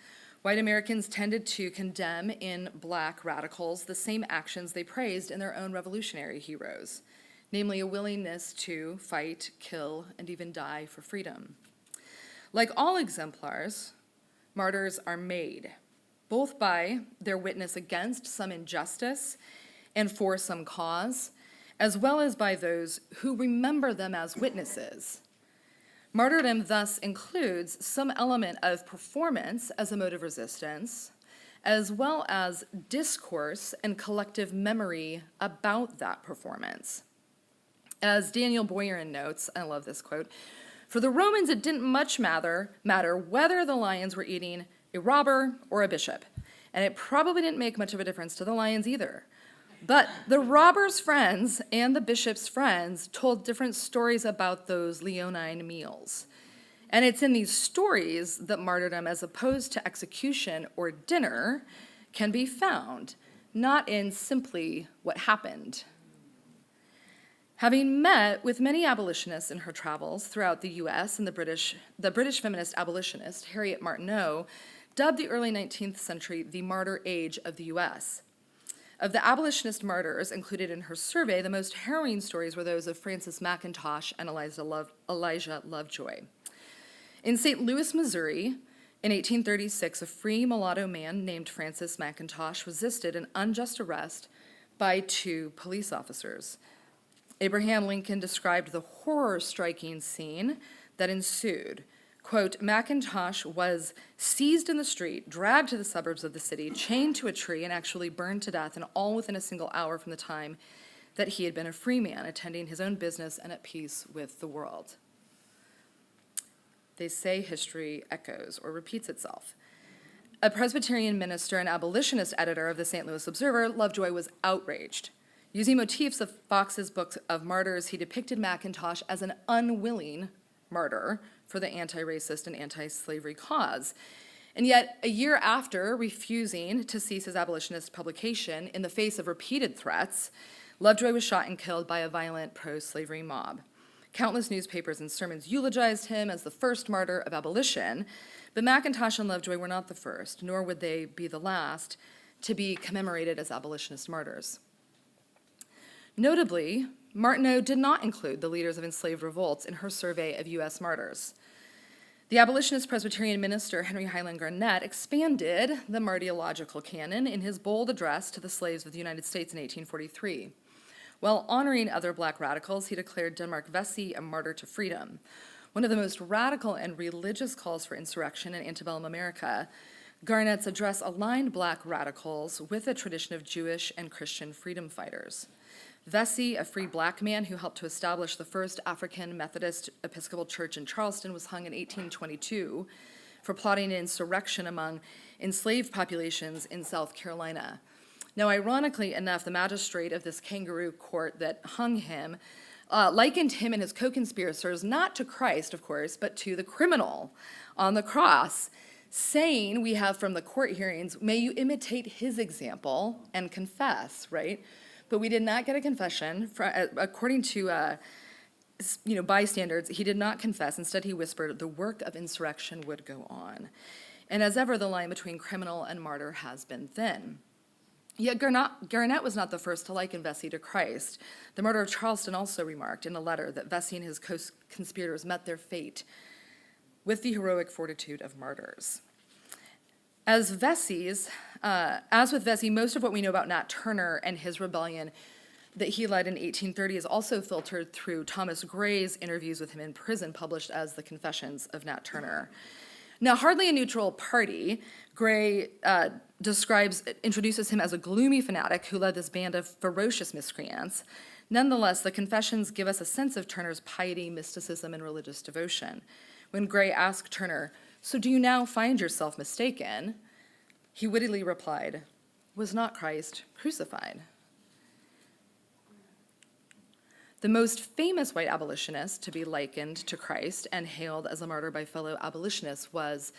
White Americans tended to condemn in black radicals the same actions they praised in their own revolutionary heroes, namely a willingness to fight, kill, and even die for freedom. Like all exemplars, martyrs are made, both by their witness against some injustice and for some cause, as well as by those who remember them as witnesses. Martyrdom thus includes some element of performance as a mode of resistance, as well as discourse and collective memory about that performance. As Daniel Boyarin notes, I love this quote, "For the Romans it didn't much matter whether the lions were eating a robber or a bishop, and it probably didn't make much of a difference to the lions either. But the robber's friends and the bishop's friends told different stories about those leonine meals. And it's in these stories that martyrdom, as opposed to execution or dinner, can be found, not in simply what happened." Having met with many abolitionists in her travels throughout the US, and the British feminist abolitionist Harriet Martineau dubbed the early 19th century the martyr age of the US. Of the abolitionist martyrs included in her survey, the most harrowing stories were those of Frances McIntosh and Elijah Lovejoy. In St. Louis, Missouri, in 1836, a free mulatto man named Francis McIntosh resisted an unjust arrest by 2 police officers. Abraham Lincoln described the horror-striking scene that ensued. Quote, "McIntosh was seized in the street, dragged to the suburbs of the city, chained to a tree, and actually burned to death, and all within a single hour from the time that he had been a free man, attending his own business and at peace with the world." They say history echoes or repeats itself. A Presbyterian minister and abolitionist editor of the St. Louis Observer, Lovejoy was outraged. Using motifs of Fox's Book of Martyrs, he depicted McIntosh as an unwilling martyr for the anti-racist and anti-slavery cause. And yet, a year after refusing to cease his abolitionist publication in the face of repeated threats, Lovejoy was shot and killed by a violent pro-slavery mob. Countless newspapers and sermons eulogized him as the first martyr of abolition, but McIntosh and Lovejoy were not the first, nor would they be the last, to be commemorated as abolitionist martyrs. Notably, Martineau did not include the leaders of enslaved revolts in her survey of U.S. martyrs. The abolitionist Presbyterian minister Henry Highland Garnett expanded the martyrological canon in his bold address to the slaves of the United States in 1843. While honoring other black radicals, he declared Denmark Vesey a martyr to freedom. One of the most radical and religious calls for insurrection in antebellum America, Garnett's address aligned black radicals with a tradition of Jewish and Christian freedom fighters. Vesey, a free black man who helped to establish the first African Methodist Episcopal Church in Charleston, was hung in 1822 for plotting an insurrection among enslaved populations in South Carolina. Now, ironically enough, the magistrate of this kangaroo court that hung him likened him and his co-conspirators not to Christ, of course, but to the criminal on the cross, saying, we have from the court hearings, "May you imitate his example and confess," right? But we did not get a confession. According to bystanders, he did not confess. Instead, he whispered, "The work of insurrection would go on." And as ever, the line between criminal and martyr has been thin. Yet Garnett was not the first to liken Vesey to Christ. The martyr of Charleston also remarked in a letter that Vesey and his co-conspirators met their fate with the heroic fortitude of martyrs. As with Vesey, most of what we know about Nat Turner and his rebellion that he led in 1830 is also filtered through Thomas Gray's interviews with him in prison, published as The Confessions of Nat Turner. Now, hardly a neutral party, Gray introduces him as a gloomy fanatic who led this band of ferocious miscreants. Nonetheless, the Confessions give us a sense of Turner's piety, mysticism, and religious devotion. When Gray asked Turner, "So do you now find yourself mistaken?" he wittily replied, "Was not Christ crucified?" The most famous white abolitionist to be likened to Christ and hailed as a martyr by fellow abolitionists was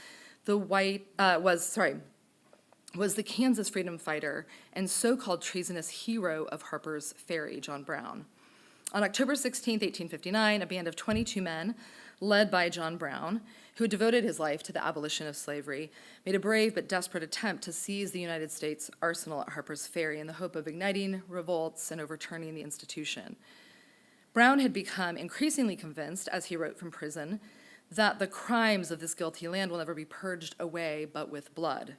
was the Kansas freedom fighter and so-called treasonous hero of Harper's Ferry, John Brown. On October 16, 1859, a band of 22 men, led by John Brown, who had devoted his life to the abolition of slavery, made a brave but desperate attempt to seize the United States arsenal at Harper's Ferry in the hope of igniting revolts and overturning the institution. Brown had become increasingly convinced, as he wrote from prison, that the crimes of this guilty land will never be purged away but with blood.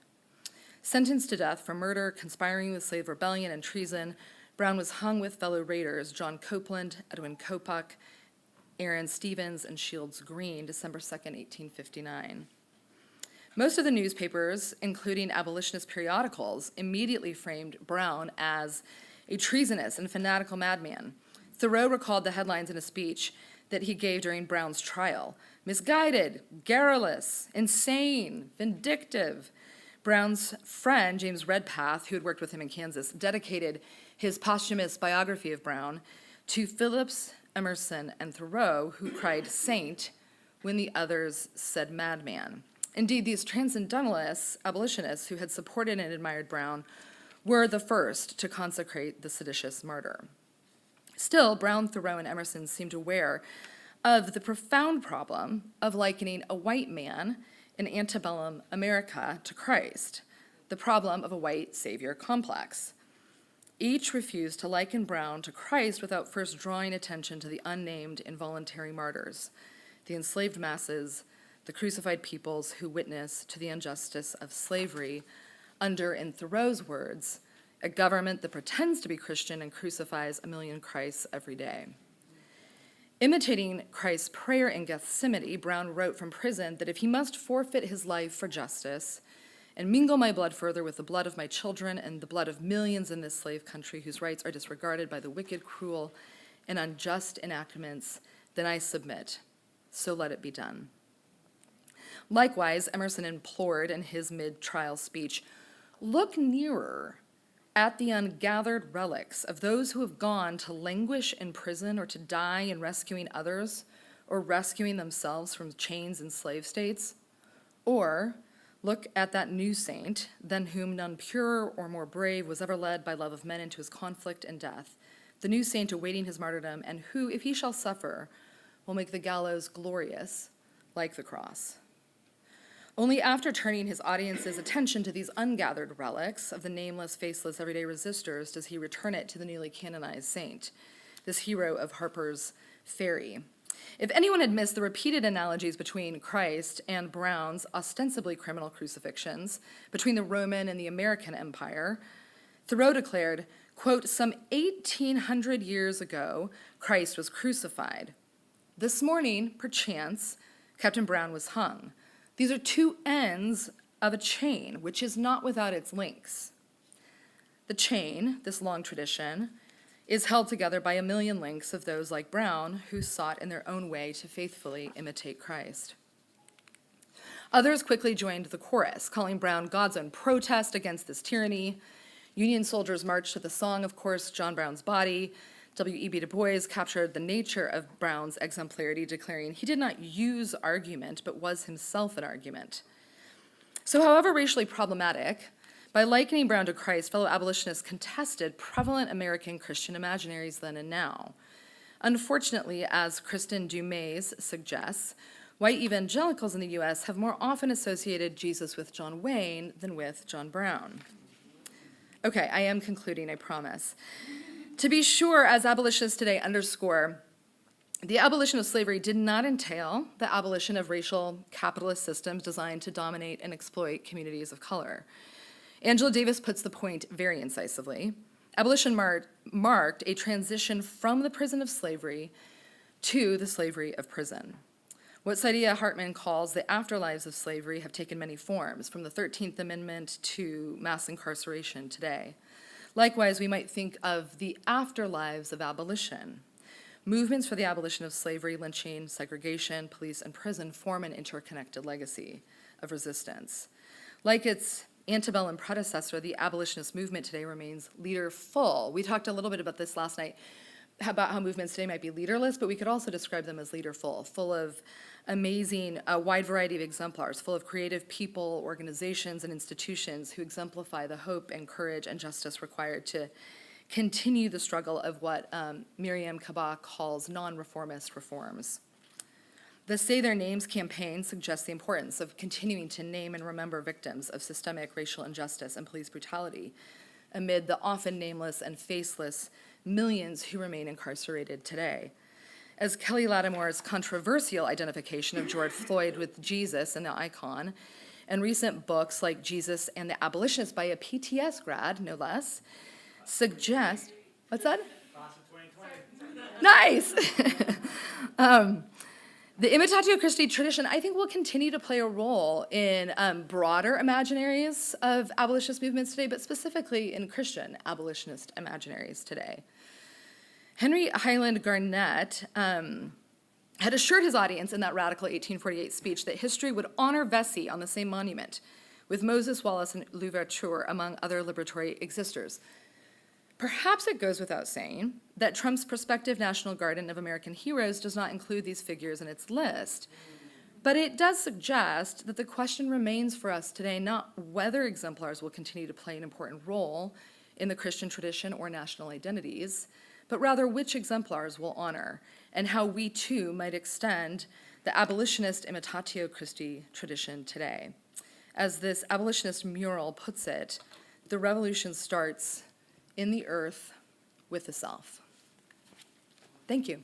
Sentenced to death for murder, conspiring with slave rebellion, and treason, Brown was hung with fellow raiders John Copeland, Edwin Coppock, Aaron Stevens, and Shields Green, December 2nd, 1859. Most of the newspapers, including abolitionist periodicals, immediately framed Brown as a treasonous and fanatical madman. Thoreau recalled the headlines in a speech that he gave during Brown's trial: misguided, garrulous, insane, vindictive. Brown's friend, James Redpath, who had worked with him in Kansas, dedicated his posthumous biography of Brown to Phillips, Emerson, and Thoreau, who cried saint when the others said madman. Indeed, these transcendentalists, abolitionists who had supported and admired Brown, were the first to consecrate the seditious martyr. Still, Brown, Thoreau, and Emerson seemed aware of the profound problem of likening a white man in antebellum America to Christ, the problem of a white savior complex. Each refused to liken Brown to Christ without first drawing attention to the unnamed involuntary martyrs, the enslaved masses, the crucified peoples who witness to the injustice of slavery under, in Thoreau's words, a government that pretends to be Christian and crucifies a million Christs every day. Imitating Christ's prayer in Gethsemane, Brown wrote from prison that if he must forfeit his life for justice and mingle my blood further with the blood of my children and the blood of millions in this slave country whose rights are disregarded by the wicked, cruel, and unjust enactments, then I submit. So let it be done. Likewise, Emerson implored in his mid-trial speech, look nearer at the ungathered relics of those who have gone to languish in prison or to die in rescuing others or rescuing themselves from chains and slave states. Or look at that new saint, than whom none purer or more brave was ever led by love of men into his conflict and death, the new saint awaiting his martyrdom, and who, if he shall suffer, will make the gallows glorious like the cross. Only after turning his audience's attention to these ungathered relics of the nameless, faceless, everyday resistors does he return it to the newly canonized saint, this hero of Harper's Ferry. If anyone had missed the repeated analogies between Christ and Brown's ostensibly criminal crucifixions, between the Roman and the American Empire, Thoreau declared, quote, some 1,800 years ago, Christ was crucified. This morning, perchance, Captain Brown was hung. These are two ends of a chain, which is not without its links. The chain, this long tradition, is held together by a million links of those like Brown who sought in their own way to faithfully imitate Christ. Others quickly joined the chorus, calling Brown God's own protest against this tyranny. Union soldiers marched to the song, of course, John Brown's Body. W.E.B. Du Bois captured the nature of Brown's exemplarity, declaring he did not use argument, but was himself an argument. So however racially problematic, by likening Brown to Christ, fellow abolitionists contested prevalent American Christian imaginaries then and now. Unfortunately, as Kristen Dumas suggests, white evangelicals in the U.S. have more often associated Jesus with John Wayne than with John Brown. Okay, I am concluding, I promise. To be sure, as abolitionists today underscore, the abolition of slavery did not entail the abolition of racial capitalist systems designed to dominate and exploit communities of color. Angela Davis puts the point very incisively. Abolition marked a transition from the prison of slavery to the slavery of prison. What Saidiya Hartman calls the afterlives of slavery have taken many forms, from the 13th Amendment to mass incarceration today. Likewise, we might think of the afterlives of abolition. Movements for the abolition of slavery, lynching, segregation, police, and prison form an interconnected legacy of resistance. Like its antebellum predecessor, the abolitionist movement today remains leaderful. We talked a little bit about this last night, about how movements today might be leaderless, but we could also describe them as leaderful, full of amazing, a wide variety of exemplars, full of creative people, organizations, and institutions who exemplify the hope and courage and justice required to continue the struggle of what Miriam Kaba calls non-reformist reforms. The Say Their Names campaign suggests the importance of continuing to name and remember victims of systemic racial injustice and police brutality amid the often nameless and faceless millions who remain incarcerated today. As Kelly Lattimore's controversial identification of George Floyd with Jesus and the icon, and recent books like Jesus and the Abolitionist by a PTS grad, no less, suggest, what's that? Class of 2020. Nice! The Imitatio Christi tradition, I think, will continue to play a role in broader imaginaries of abolitionist movements today, but specifically in Christian abolitionist imaginaries today. Henry Highland Garnett had assured his audience in that radical 1848 speech that history would honor Vesey on the same monument, with Moses Wallace and Louverture among other liberatory existers. Perhaps it goes without saying that Trump's prospective National Garden of American Heroes does not include these figures in its list. But it does suggest that the question remains for us today not whether exemplars will continue to play an important role in the Christian tradition or national identities, but rather which exemplars will honor, and how we too might extend the abolitionist Imitatio Christi tradition today. As this abolitionist mural puts it, the revolution starts in the earth with the self. Thank you.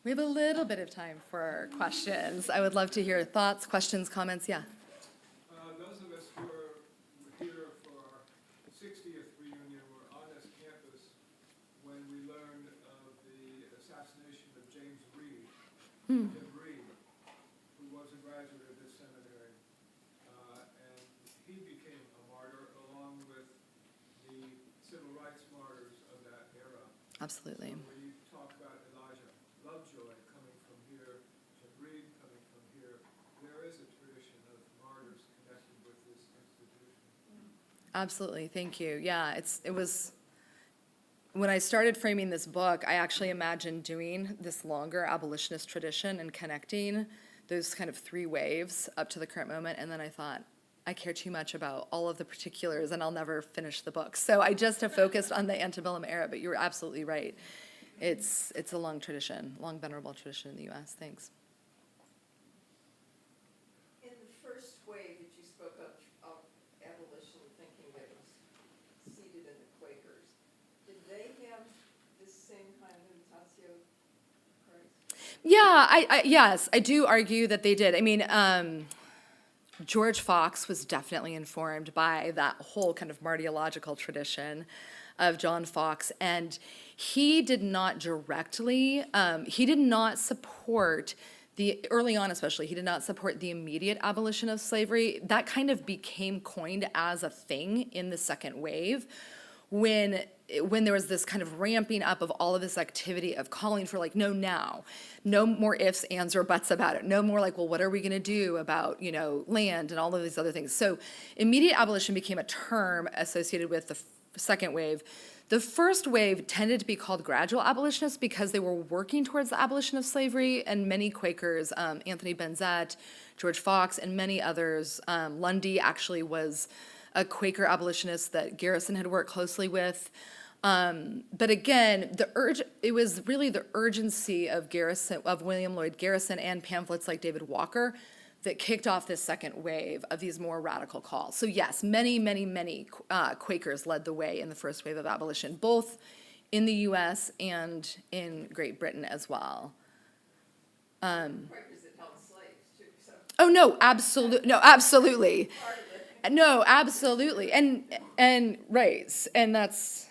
We have a little bit of time for questions. I would love to hear thoughts, questions, comments. Yeah. Those of us who were here for our 60th reunion were on this campus when we learned of the assassination of James Reed, Jim Reed, who was a graduate of this seminary. And he became a martyr along with the civil rights martyrs of that era. Absolutely. So when you talk about Elijah Lovejoy coming from here, Jim Reed coming from here, there is a tradition of martyrs connected with this institution. Absolutely, thank you. Yeah, it was, when I started framing this book, I actually imagined doing this longer abolitionist tradition and connecting those kind of three waves up to the current moment, and then I thought, I care too much about all of the particulars and I'll never finish the book. So I just have focused on the antebellum era, but you're absolutely right. It's a long tradition, long venerable tradition in the U.S. Thanks. In the first wave that you spoke of abolition thinking that was seated in the Quakers, did they have this same kind of imitatio Christ? Yeah, yes, I do argue that they did. I mean, George Fox was definitely informed by that whole kind of martyrological tradition of John Fox, and he did not directly, he did not support early on especially, he did not support the immediate abolition of slavery. That kind of became coined as a thing in the second wave when there was this kind of ramping up of all of this activity of calling for like, no now, no more ifs, ands, or buts about it. No more like, well, what are we gonna do about, land and all of these other things. So immediate abolition became a term associated with the second wave. The first wave tended to be called gradual abolitionists because they were working towards the abolition of slavery, and many Quakers, Anthony Benzett, George Fox, and many others, Lundy actually was a Quaker abolitionist that Garrison had worked closely with. But again, it was really the urgency of William Lloyd Garrison and pamphlets like David Walker that kicked off this second wave of these more radical calls. So yes, many Quakers led the way in the first wave of abolition, both in the U.S. and in Great Britain as well. Quakers that held slaves too, so Oh, no, absolutely. part of it. No, absolutely. And right. And that's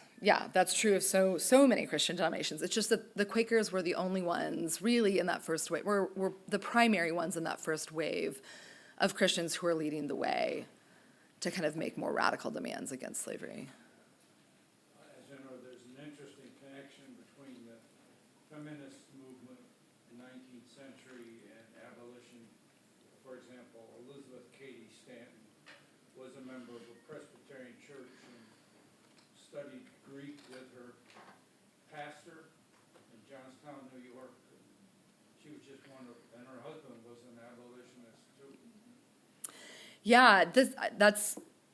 true of so many Christian denominations. It's just that the Quakers were the only ones really in that first wave, were the primary ones in that first wave of Christians who are leading the way to kind of make more radical demands against slavery. As you know, there's an interesting connection between the feminist movement the 19th century and abolition. For example, Elizabeth Cady Stanton was a member of a Presbyterian church and studied Greek with her pastor in Johnstown, New York. She was just one of, and her husband was an abolitionist too. Yeah,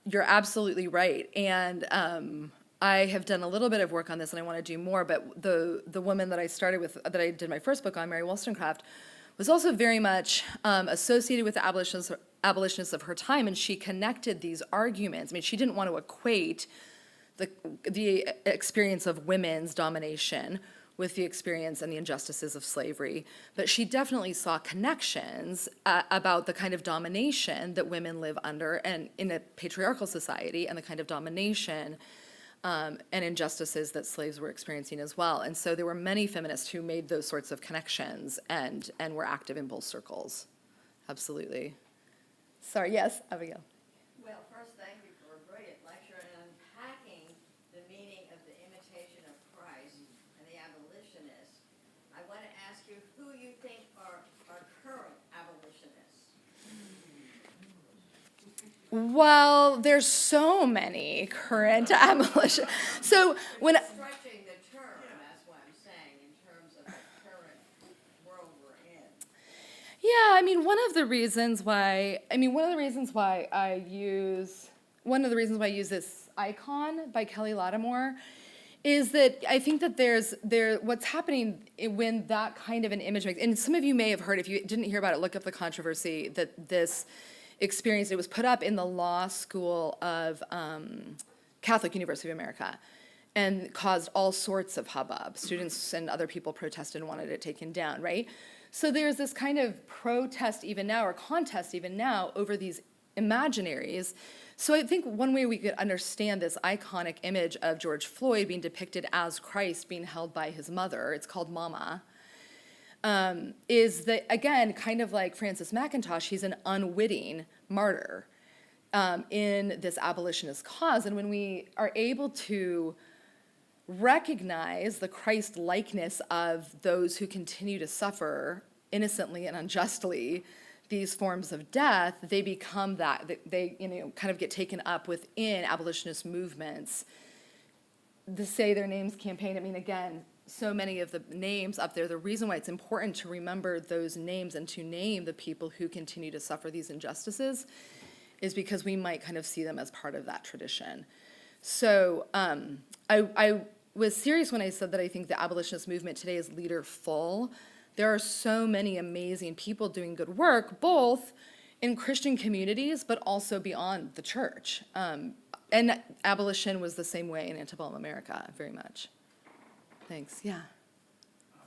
you're absolutely right. And I have done a little bit of work on this, and I want to do more. But the woman that I started with, that I did my first book on, Mary Wollstonecraft, was also very much associated with the abolitionists of her time, and she connected these arguments. I mean, she didn't want to equate the experience of women's domination with the experience and the injustices of slavery, but she definitely saw connections about the kind of domination that women live under and in a patriarchal society, and the kind of domination and injustices that slaves were experiencing as well. And so there were many feminists who made those sorts of connections and were active in both circles. Absolutely. Sorry, yes, Abigail. Well, first, thank you for a brilliant lecture and unpacking the meaning of the imitation of Christ and the abolitionists. I want to ask you who you think are current abolitionists. Well, there's so many current abolition. So when Stretching the term, that's what I'm saying, in terms of the current world we're in. Yeah, I mean, one of the reasons why I use this icon by Kelly Lattimore is that I think that what's happening when that kind of an image makes, and some of you may have heard, if you didn't hear about it, look up the controversy that this experience. It was put up in the law school of Catholic University of America and caused all sorts of hubbub. Students and other people protested and wanted it taken down, right? So there's this kind of protest even now, or contest even now, over these imaginaries. So I think one way we could understand this iconic image of George Floyd being depicted as Christ being held by his mother, it's called Mama, is that, again, kind of like Francis McIntosh, he's an unwitting martyr in this abolitionist cause. And when we are able to recognize the Christ likeness of those who continue to suffer innocently and unjustly these forms of death, they become that, they kind of get taken up within abolitionist movements. The Say Their Names campaign, I mean, again, so many of the names up there, the reason why it's important to remember those names and to name the people who continue to suffer these injustices is because we might kind of see them as part of that tradition. So I was serious when I said that I think the abolitionist movement today is leader-full. There are so many amazing people doing good work, both in Christian communities, but also beyond the church. And abolition was the same way in antebellum America, very much. Thanks, yeah.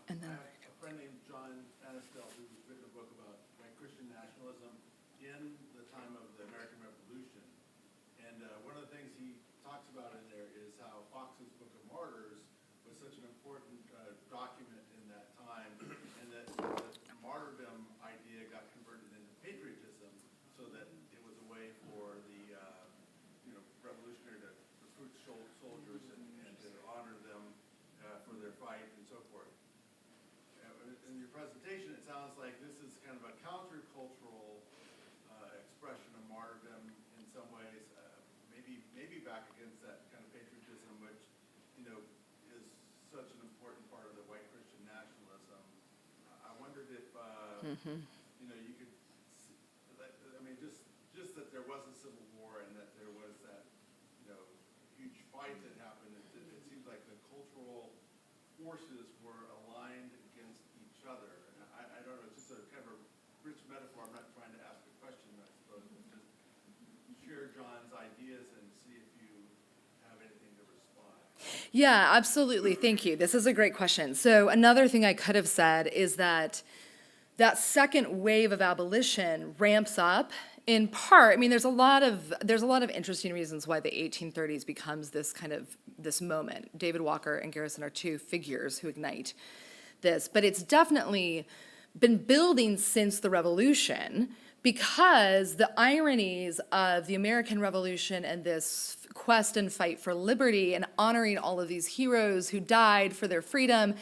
And then, I have a friend named John Anistel who's written a book about Christian nationalism in the time of the American Revolution. And one of the things he talks about in there is how Fox's Book of Martyrs was such an important document in that time, and that the martyrdom idea got converted into patriotism, so that it was a way for the revolutionary to recruit soldiers and to honor them for their fight and so forth. In your presentation, it sounds like this is kind of a countercultural expression of martyrdom in some ways, maybe back against that kind of patriotism, which is such an important part of the white Christian nationalism. I wondered if you could, I mean, just that there was a civil war and that there was that huge fight that happened. It seems like the cultural forces were aligned against each other. And I don't know, it's just a kind of a rich metaphor. I'm not trying to ask a question, I suppose, but just share John's ideas and see if you have anything to respond. yeah, absolutely, thank you. This is a great question. So another thing I could have said is that second wave of abolition ramps up in part. I mean, there's a lot of interesting reasons why the 1830s becomes this moment. David Walker and Garrison are two figures who ignite this, but it's definitely been building since the Revolution, because the ironies of the American Revolution and this quest and fight for liberty and honoring all of these heroes who died for their freedom,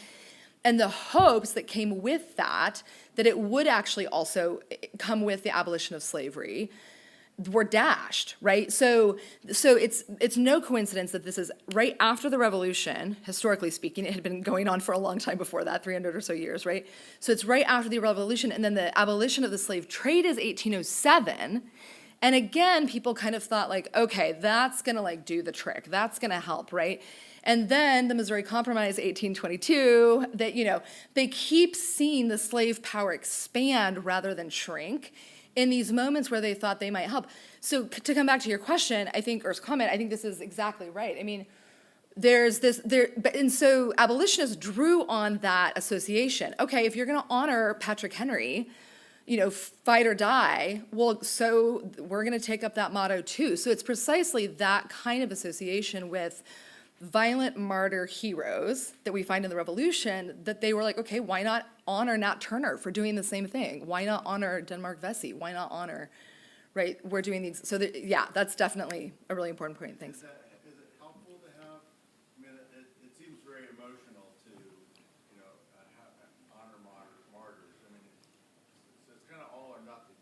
And the hopes that came with that it would actually also come with the abolition of slavery, were dashed, right? So it's no coincidence that this is right after the Revolution, historically speaking. It had been going on for a long time before that, 300 or so years, right? So it's right after the Revolution, and then the abolition of the slave trade is 1807. And again, people kind of thought like, okay, that's gonna like do the trick. That's gonna help, right? And then the Missouri Compromise, 1822, that, you know, they keep seeing the slave power expand rather than shrink in these moments where they thought they might help. So to come back to your question, I think, or comment, I think this is exactly right. I mean, and so abolitionists drew on that association. Okay, if you're gonna honor Patrick Henry, you know, fight or die, well, so we're gonna take up that motto too. So it's precisely that kind of association with violent martyr heroes that we find in the Revolution, that they were like, okay, why not honor Nat Turner for doing the same thing? Why not honor Denmark Vesey? Why not honor, right? We're doing these, so yeah, that's definitely a really important point, thanks. Is it helpful to have, I mean, it seems very emotional to, you know, honor martyrs. I mean, it's kind of all or nothing.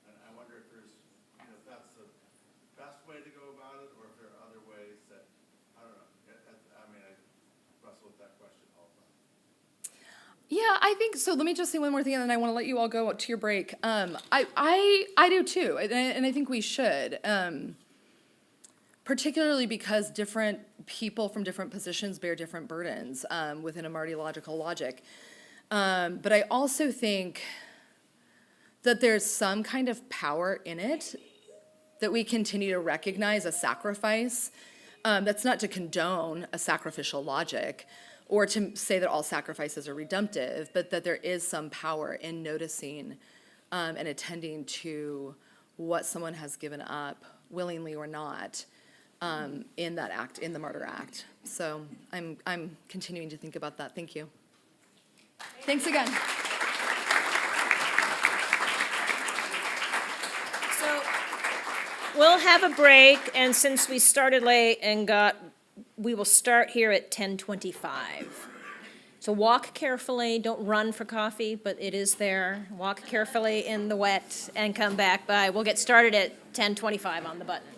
And I wonder if there's, you know, if that's the best way to go about it, or if there are other ways that, I don't know. I mean, I wrestle with that question all the time. Yeah, I think so. Let me just say one more thing, and then I want to let you all go to your break. I do too, and I think we should, particularly because different people from different positions bear different burdens within a martyrological logic. But I also think that there's some kind of power in it that we continue to recognize a sacrifice. That's not to condone a sacrificial logic or to say that all sacrifices are redemptive, but that there is some power in noticing and attending to what someone has given up, willingly or not, in that act, in the martyr act. So I'm continuing to think about that. Thank you. Thanks again. So we'll have a break, and since we started late we will start here at 10:25. So walk carefully, don't run for coffee, but it is there. Walk carefully in the wet and come back by. We'll get started at 10:25 on the button.